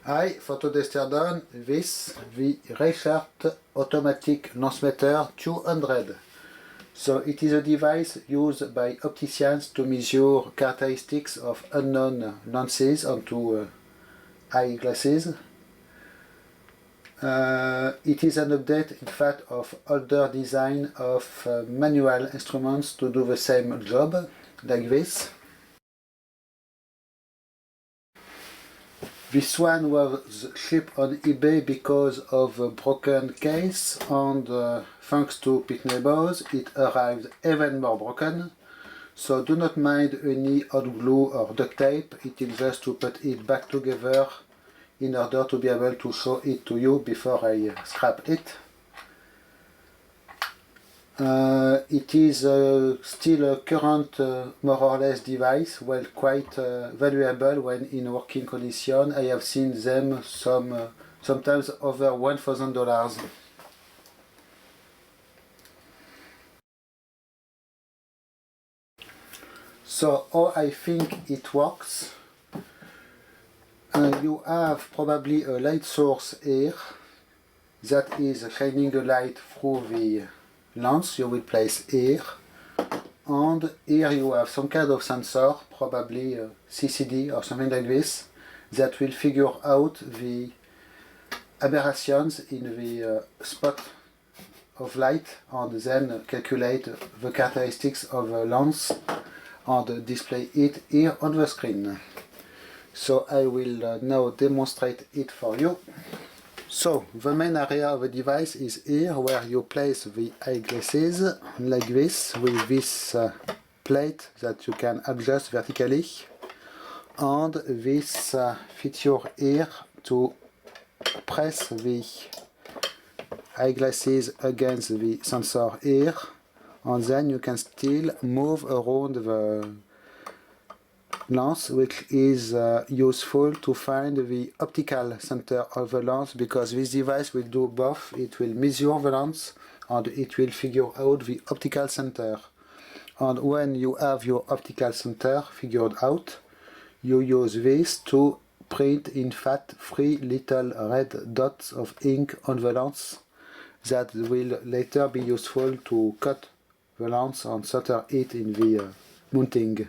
For today's teardown, the Reichert automatic lensmeter 200. So it is a device used by opticians to measure characteristics of unknown lenses onto eyeglasses. It is an update, in fact, of older design of manual instruments to do the same job, like this. This one was shipped on eBay because of a broken case, and thanks to pit neighbors, it arrived even more broken. So do not mind any hot glue or duct tape, it is just to put it back together in order to be able to show it to you before I scrap it. It is still a current more or less device, well, quite valuable when in working condition. I have seen them sometimes over $1,000. So how I think it works, you have probably a light source here that is shining a light through the lens you will place here, and here you have some kind of sensor, probably a CCD or something like this, that will figure out the aberrations in the spot of light and then calculate the characteristics of the lens and display it here on the screen. So I will now demonstrate it for you. So the main area of the device is here, where you place the eyeglasses like this, with this plate that you can adjust vertically, and this feature here to press the eyeglasses against the sensor here, and then you can still move around the lens, which is useful to find the optical center of the lens, because this device will do both. It will measure the lens and it will figure out the optical center. And when you have your optical center figured out, you use this to print, in fact, 3 little red dots of ink on the lens that will later be useful to cut the lens and solder it in the mounting.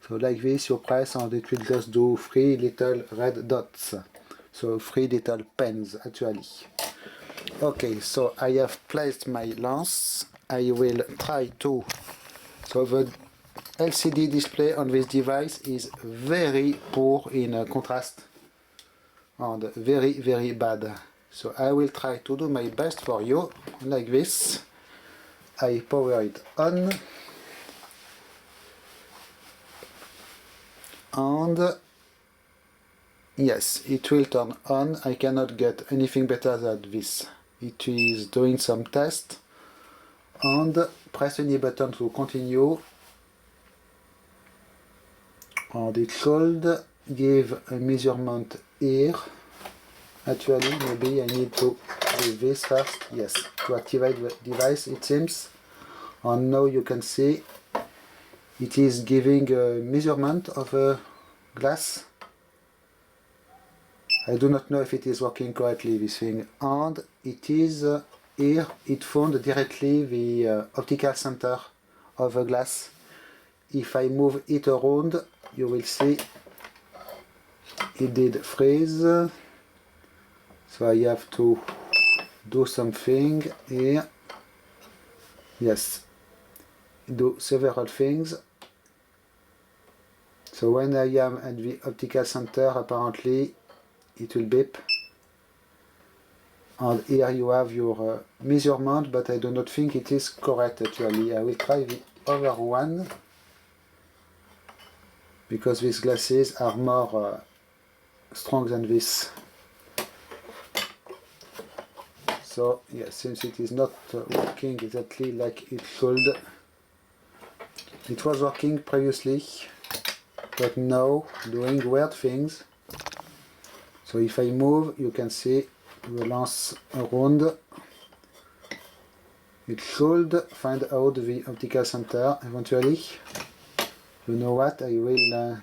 So like this you press and it will just do 3 little red dots. So 3 little pens actually. Okay, so I have placed my lens. I will try to... So the LCD display on this device is very poor in contrast and very bad. So I will try to do my best for you, like this. I power it on. And yes, it will turn on. I cannot get anything better than this. It is doing some test, and press any button to continue, and it should give a measurement here. Actually, maybe I need to do this first. Yes, to activate the device, it seems. And now you can see it is giving a measurement of a glass. I do not know if it is working correctly, this thing. And it is here, it found directly the optical center of a glass. If I move it around, you will see it did freeze. So I have to do something here. Yes, do several things. So when I am at the optical center, apparently it will beep. And here you have your measurement, but I do not think it is correct actually. I will try the other one, because these glasses are more strong than this. So yes, since it is not working exactly like it should. It was working previously, but now doing weird things. So if I move, you can see the lens around. It should find out the optical center eventually. You know what, I will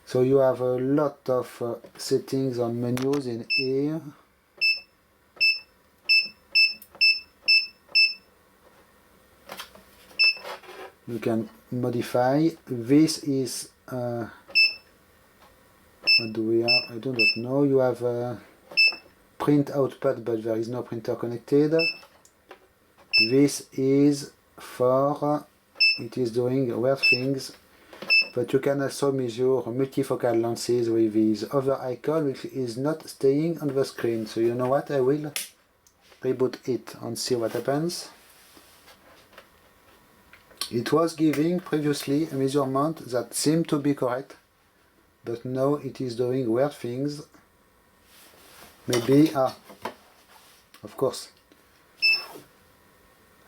So you have a lot of settings on menus in here. You can modify. This is what do we have? I do not know. You have a print output, but there is no printer connected. This is for it is doing weird things, but you can also measure multifocal lenses with this other icon, which is not staying on the screen. So you know what? I will reboot it and see what happens. It was giving previously a measurement that seemed to be correct, but now it is doing weird things. Maybe, of course,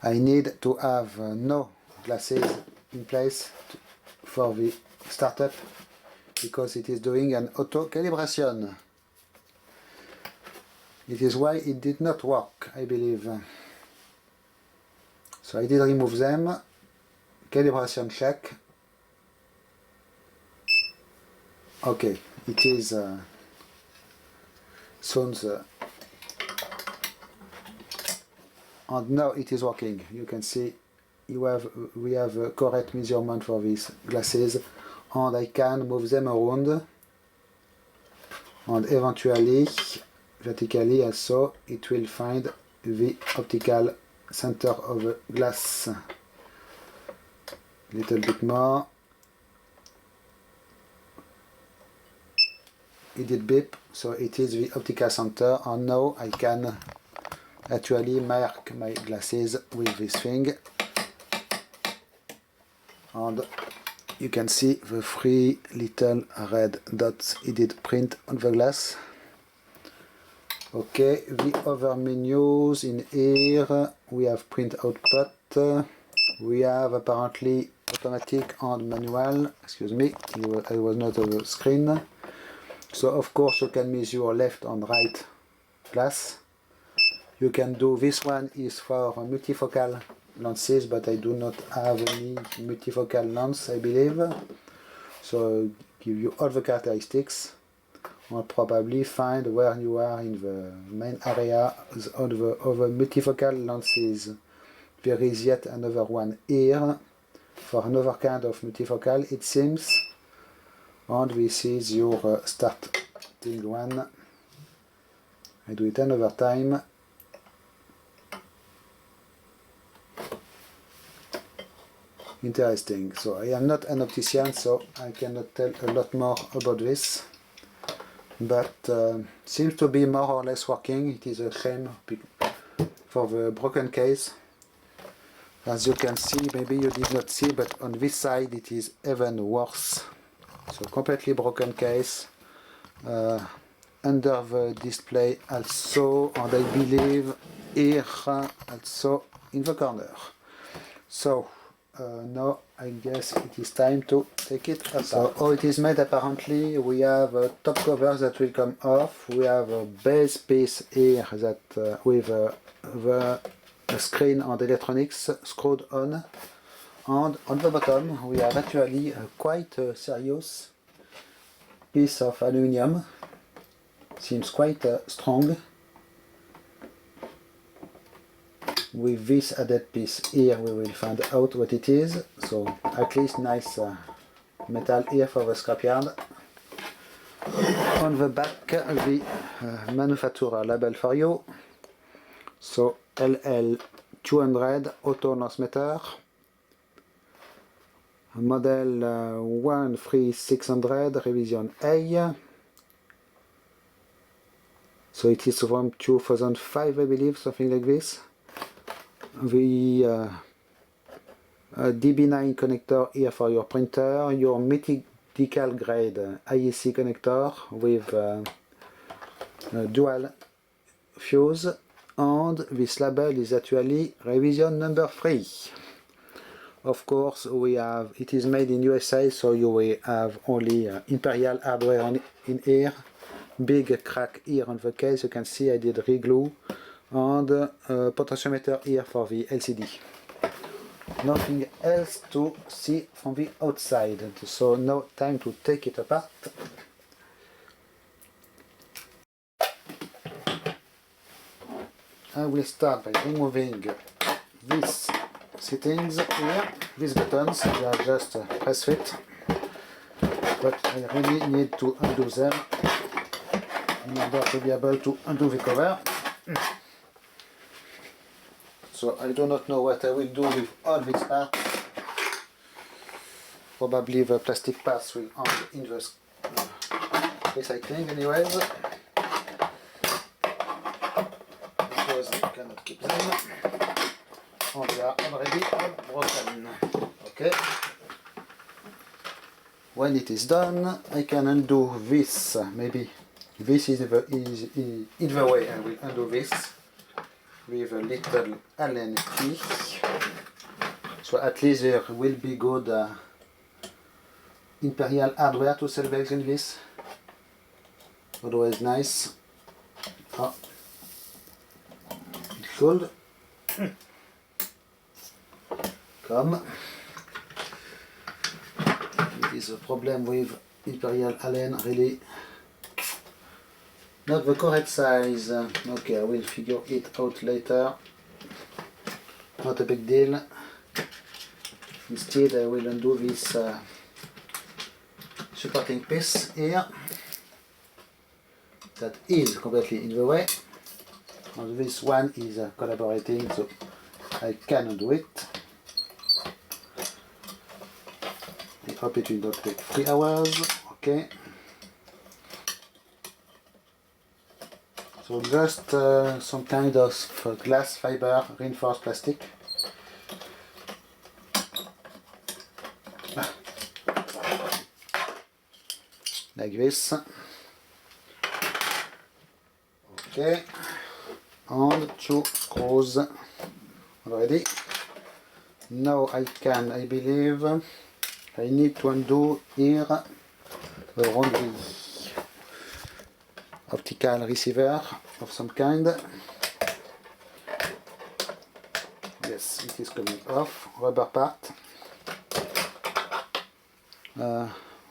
I need to have no glasses in place for the startup, because it is doing an auto calibration. It is why it did not work, I believe. So I did remove them. Calibration check. Okay, it is sounds and now it is working. You can see we have a correct measurement for these glasses, and I can move them around, and eventually vertically also it will find the optical center of the glass. Little bit more. It did beep, so it is the optical center, and now I can actually mark my glasses with this thing, and you can see the three little red dots it did print on the glass. Okay, the other menus in here, we have print output, we have apparently automatic and manual. Excuse me, I was not on the screen. So of course you can measure left and right glass. You can do, this one is for multifocal lenses, but I do not have any multifocal lens, I believe. So give you all the characteristics, and probably find where you are in the main area of the multifocal lenses. There is yet another one here for another kind of multifocal, it seems, and this is your starting one. I do it another time. Interesting. So I am not an optician, so I cannot tell a lot more about this, but seems to be more or less working. It is a shame for the broken case. As you can see, maybe you did not see, but on this side it is even worse. So completely broken case. Under the display also, and I believe here also in the corner. So now I guess it is time to take it apart. So how it is made, apparently we have a top cover that will come off. We have a base piece here that with the screen and electronics screwed on, and on the bottom we have actually a quite serious piece of aluminium. Seems quite strong. With this added piece here we will find out what it is. So at least nice metal here for the scrapyard. On the back the manufacturer label for you. So AL200 autolensmeter, model 13600 revision A. So it is from 2005, I believe, something like this. The DB9 connector here for your printer, your medical grade IEC connector with dual fuse, and this label is actually revision number 3. Of course, we have, it is made in USA, so you will have only Imperial hardware in here. Big crack here on the case, you can see I did reglue, and potentiometer here for the LCD. nothing else to see from the outside, so no time to take it apart. I will start by removing these settings here, these buttons. They are just press fit, but I really need to undo them in order to be able to undo the cover. So I do not know what I will do with all these parts. Probably the plastic parts will end in the recycling anyways, because I cannot keep them. Oh, they are already all broken. Okay. When it is done, I can undo this. Maybe this is in the way. I will undo this with a little Allen key. So at least there will be good Imperial hardware to salvage in this. Otherwise nice. Oh. It should come. It is a problem with Imperial Allen, really. Not the correct size. Okay, I will figure it out later. Not a big deal. Instead, I will undo this supporting piece here that is completely in the way. And this one is collaborating, so I can undo it. I hope it will not take 3 hours. Okay. So just some kind of glass fiber reinforced plastic. Like this. Okay. And 2 screws already. Now I believe, I need to undo here the round optical receiver of some kind. Yes, it is coming off. Rubber part.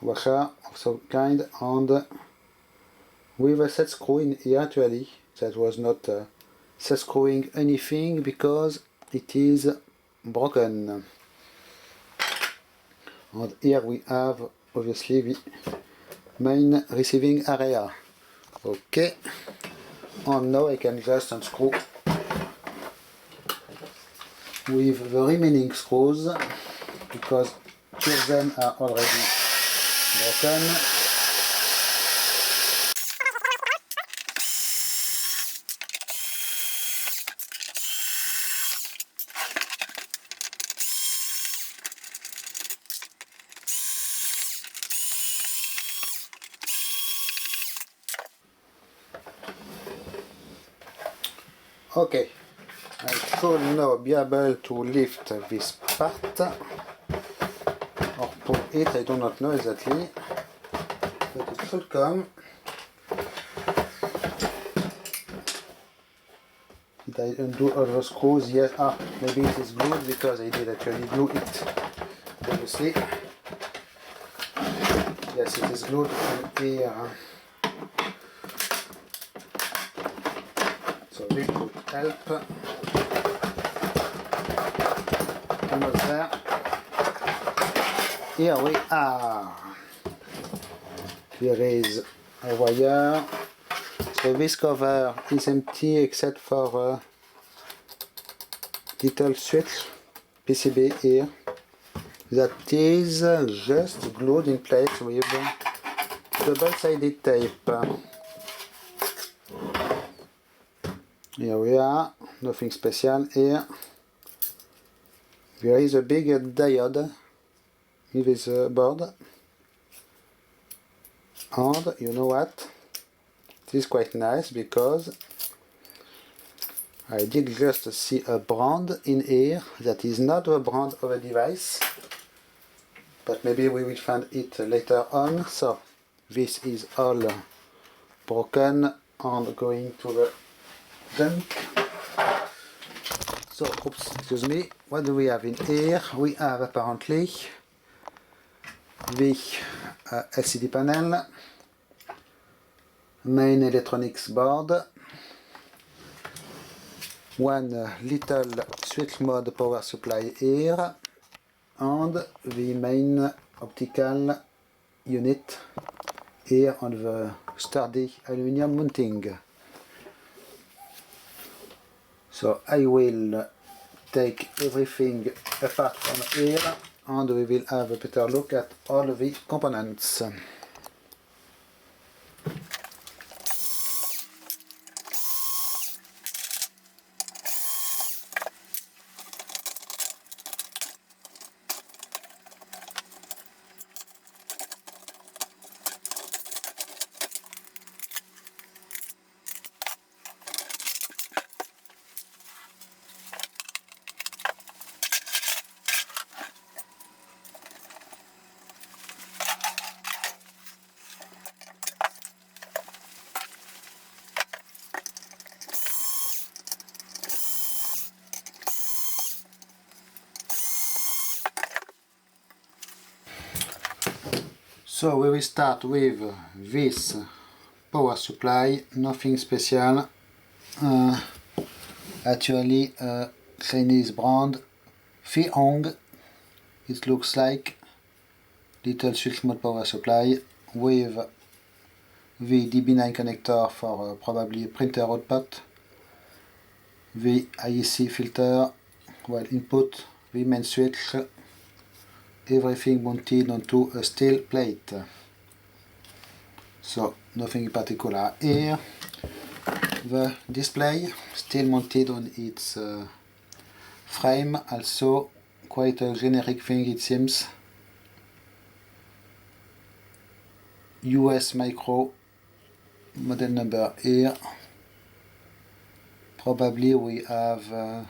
Washer of some kind, and with a set screw in here. Actually, that was not set screwing anything because it is broken. And here we have obviously the main receiving area. Okay, and now I can just unscrew with the remaining screws because 2 of them are already broken. Okay, I should now be able to lift this part, or pull it, I do not know exactly, but it should come. Did I undo all the screws? Yes, maybe it is glued because I did actually glue it, obviously. Yes, it is glued in here. So this would help. Almost there. Here we are. Here is a wire. So this cover is empty except for a little switch PCB here that is just glued in place with double-sided tape. Here we are, nothing special here. There is a big diode in this board, and you know what? It is quite nice because I did just see a brand in here that is not the brand of a device, but maybe we will find it later on. So this is all broken and going to the junk. So, oops, excuse me. what do we have in here? We have apparently the LCD panel, main electronics board, one little switch mode power supply here, and the main optical unit here on the sturdy aluminum mounting. So I will take everything apart from here and we will have a better look at all the components. So we will start with this power supply, nothing special, actually a Chinese brand, Fihong. It looks like little switch mode power supply with the DB9 connector for probably printer output, the IEC filter, well input, the main switch, everything mounted onto a steel plate. So nothing in particular here. The display still mounted on its frame, also quite a generic thing it seems. US micro model number here. Probably we have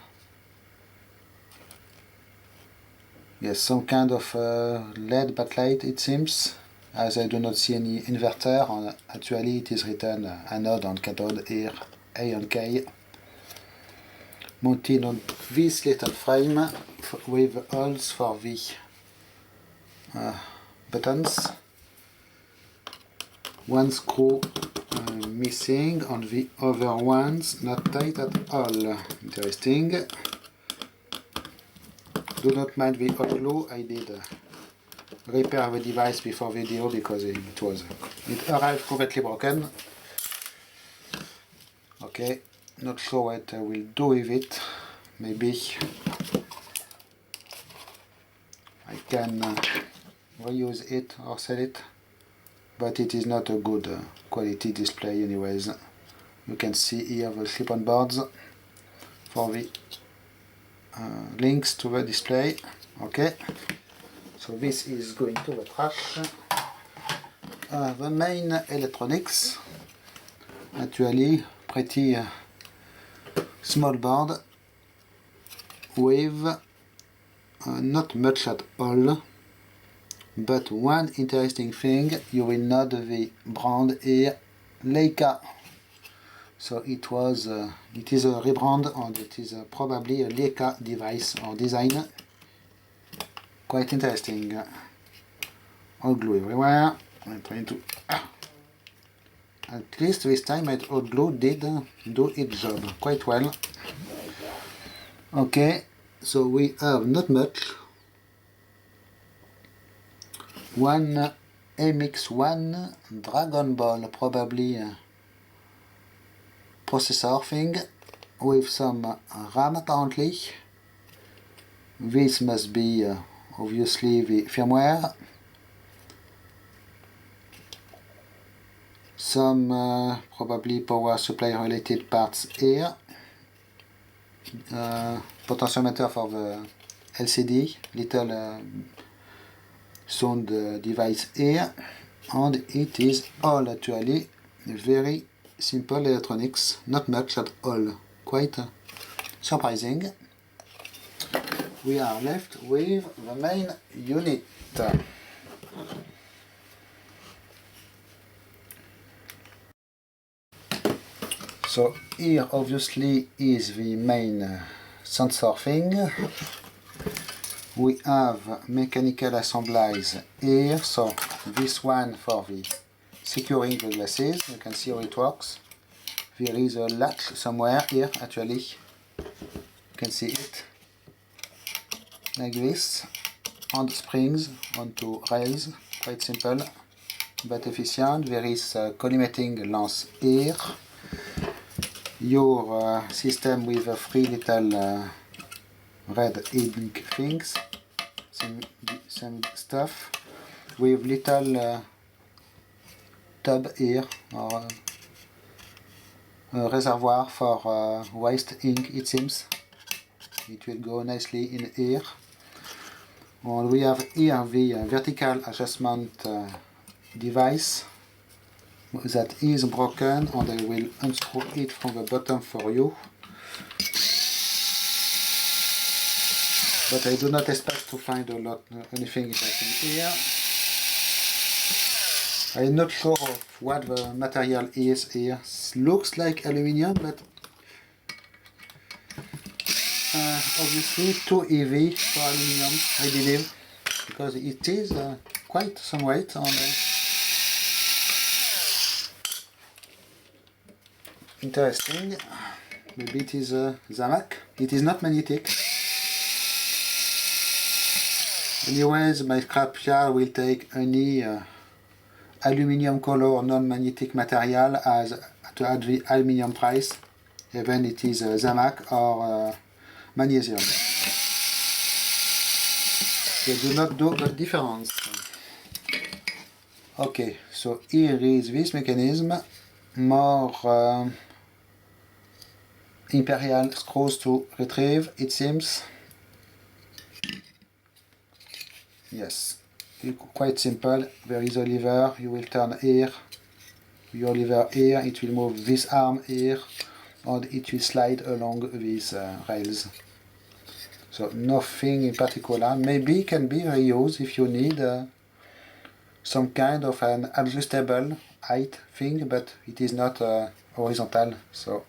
yes, some kind of LED backlight it seems, as I do not see any inverter, and actually it is written anode and cathode here, A and K. Mounted on this little frame with holes for the buttons. One screw missing and the other ones not tight at all. Interesting. Do not mind the hot glue, I did repair the device before video because it arrived completely broken. Okay, not sure what I will do with it. Maybe I can reuse it or sell it, but it is not a good quality display anyways. You can see here the clip-on boards for the links to the display. Okay, so this is going to the trash. The main electronics, actually pretty small board with not much at all, but one interesting thing, you will note the brand here, Leica. So it is a rebrand and it is probably a Leica device or design. Quite interesting. Hot glue everywhere. I'm trying to at least this time my hot glue did do its job quite well. Okay, so we have not much. One MX1 Dragon Ball, probably processor thing with some RAM apparently. This must be obviously the firmware. Some probably power supply related parts here. Potentiometer for the LCD, little sound device here, and it is all actually very simple electronics, not much at all, quite surprising. We are left with the main unit. So here obviously is the main sensor thing. we have mechanical assemblies here, so this one for the securing the glasses, you can see how it works. There is a latch somewhere here, actually, you can see it, like this, and springs onto rails, quite simple, but efficient. There is a collimating lens here, your system with 3 little red ink things, some stuff, with little tub here, or a reservoir for waste ink, it seems. It will go nicely in here. And we have here the vertical adjustment device that is broken, and I will unscrew it from the bottom for you. But I do not expect to find anything interesting here. I'm not sure of what the material is here. It looks like aluminium, but obviously too heavy for aluminium, I believe, because it is quite some weight on interesting. Maybe it is Zamac. It is not magnetic. Anyways, my scrapyard will take any aluminium color non-magnetic material as at the aluminium price, even it is Zamac or magnesium. They do not do the difference. Okay, so here is this mechanism, more imperial screws to retrieve, it seems. Yes, quite simple. There is a lever, you will turn here, your lever here, it will move this arm here, and it will slide along these rails. So nothing in particular. Maybe it can be reused if you need some kind of an adjustable height thing, but it is not horizontal, so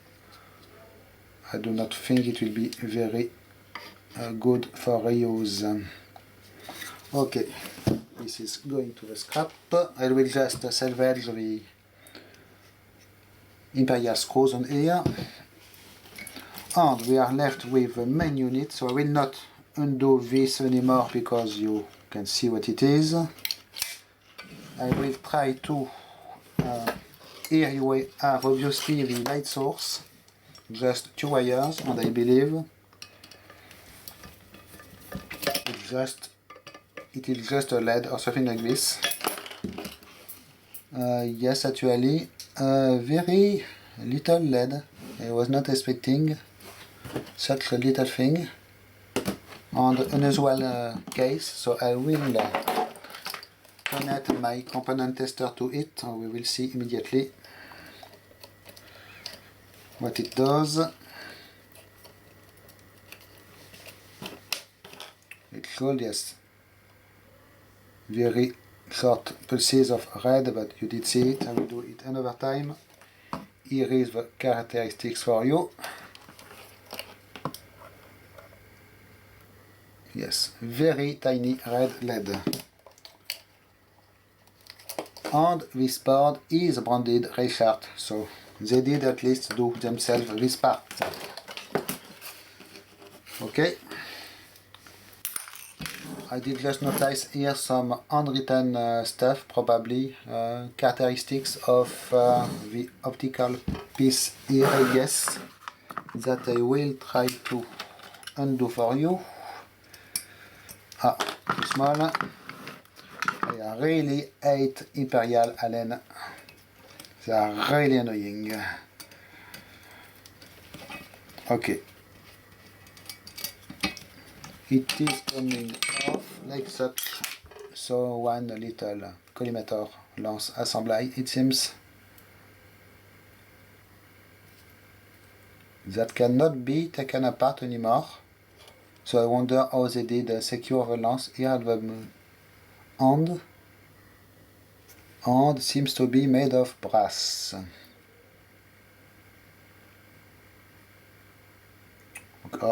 I do not think it will be very good for reuse. Okay, this is going to the scrap. I will just salvage the imperial screws on here. And we are left with the main unit, so I will not undo this anymore because you can see what it is. I will try to, here you will have obviously the light source, just 2 wires, and I believe it is just a LED or something like this. Yes, actually, very little LED. I was not expecting such a little thing. And unusual case, so I will connect my component tester to it, and we will see immediately what it does. It should, yes, very short pulses of red, but you did see it. I will do it another time. Here is the characteristics for you. Yes, very tiny red LED. And this board is branded Reichert, so they did at least do themselves this part. Okay. I did just notice here some unwritten stuff, probably characteristics of the optical piece here, I guess, that I will try to undo for you. Too small. I really hate Imperial Allen. They are really annoying. Okay. It is coming off like such. So one little collimator lens assembly, it seems. That cannot be taken apart anymore. So I wonder how they did secure the lens here at the end. And seems to be made of brass.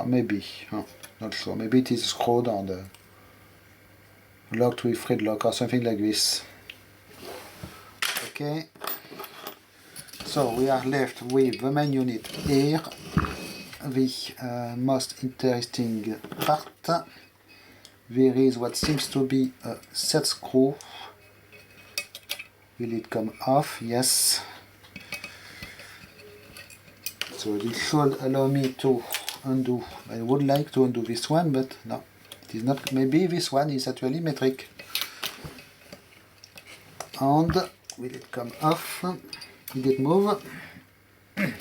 Maybe, not sure. Maybe it is screwed and locked with thread lock or something like this. Okay, so we are left with the main unit here, the most interesting part. There is what seems to be a set screw. Will it come off? Yes. So this should allow me to undo. I would like to undo this one, but no, it is not. Maybe this one is actually metric. And will it come off? Will it move? A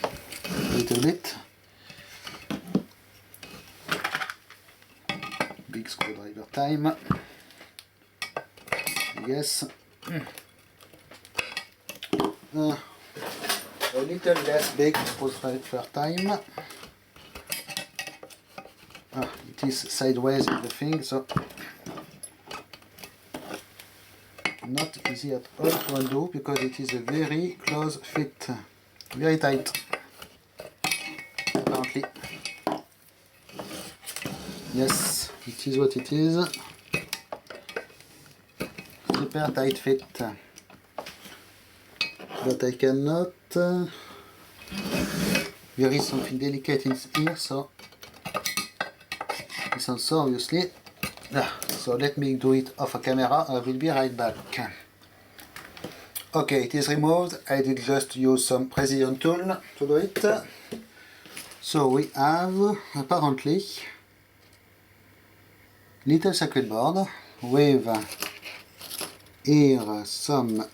little bit. Big screwdriver time. Yes. A little less big screwdriver time. It is sideways in the thing, so not easy at all to undo because it is a very close fit, very tight, apparently. Yes, it is what it is. Super tight fit. But I cannot. There is something delicate in here, so this also obviously. So let me do it off a camera. I will be right back. Okay, it is removed. I did just use some precision tool to do it. So we have apparently little circuit board with here some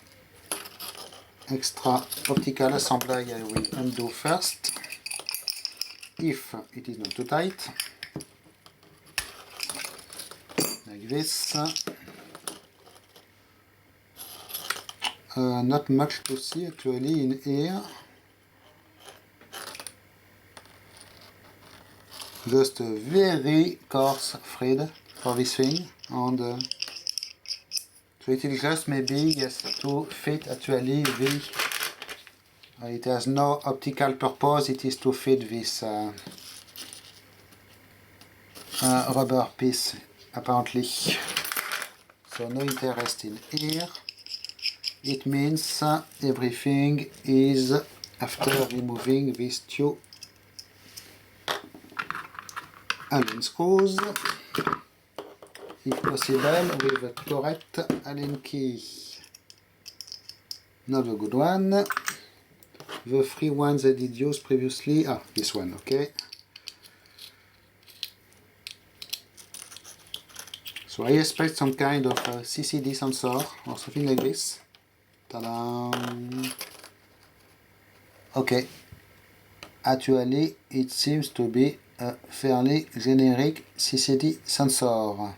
extra optical assembly I will undo first, if it is not too tight, like this. Not much to see actually in here, just a very coarse thread for this thing, and so it is just maybe, yes, to fit actually the, it has no optical purpose, it is to fit this rubber piece apparently. So no interest in here. It means everything is after removing these two Allen screws, if possible with the correct Allen key. Not a good one. The three ones I did use previously, this one, okay. So I expect some kind of CCD sensor or something like this. Ta-da! Okay. Actually, it seems to be a fairly generic CCD sensor.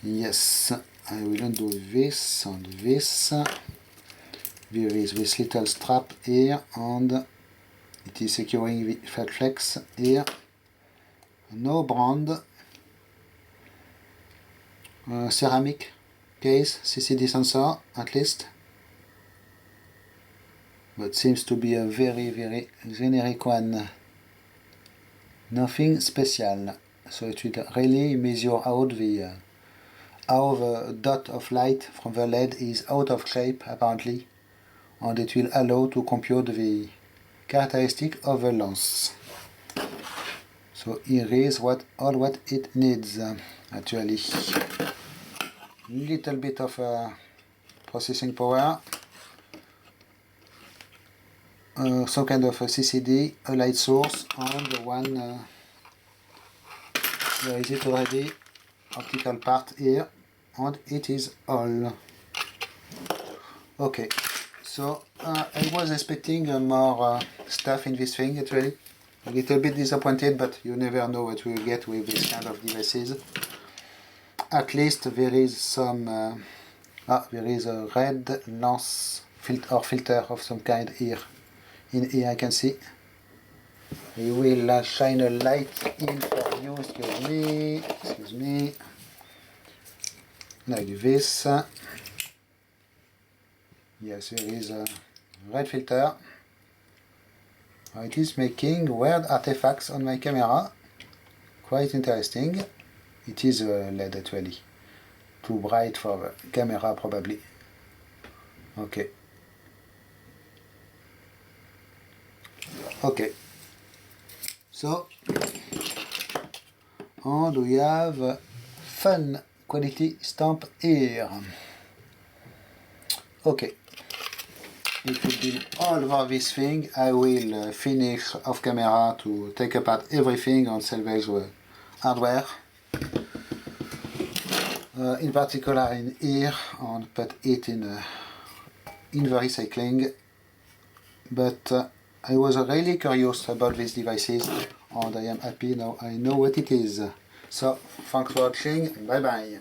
Yes, I will undo this and this. There is this little strap here, and it is securing the flat flex here. No brand. Ceramic case, CCD sensor at least. But seems to be a very, very generic one. Nothing special. So it will really measure out the how the dot of light from the LED is out of shape apparently, and it will allow to compute the characteristic of the lens. So here is all what it needs actually. Little bit of processing power, some kind of a CCD, a light source, and one, where is it already, optical part here, and it is all. Okay, so I was expecting more stuff in this thing actually. A little bit disappointed, but you never know what you will get with this kind of devices. At least there is some, there is a red lens filter of some kind here. In here I can see. We will shine a light in for you, excuse me, like this. Yes, there is a red filter. It is making weird artifacts on my camera. Quite interesting. It is a LED actually. Too bright for the camera probably. Okay. Okay. So, and we have fun quality stamp here. Okay. It will be all for this thing. I will finish off camera to take apart everything and salvage the hardware. In particular in here, and put it in the recycling. But I was really curious about these devices, and I am happy now I know what it is. So, thanks for watching, bye bye.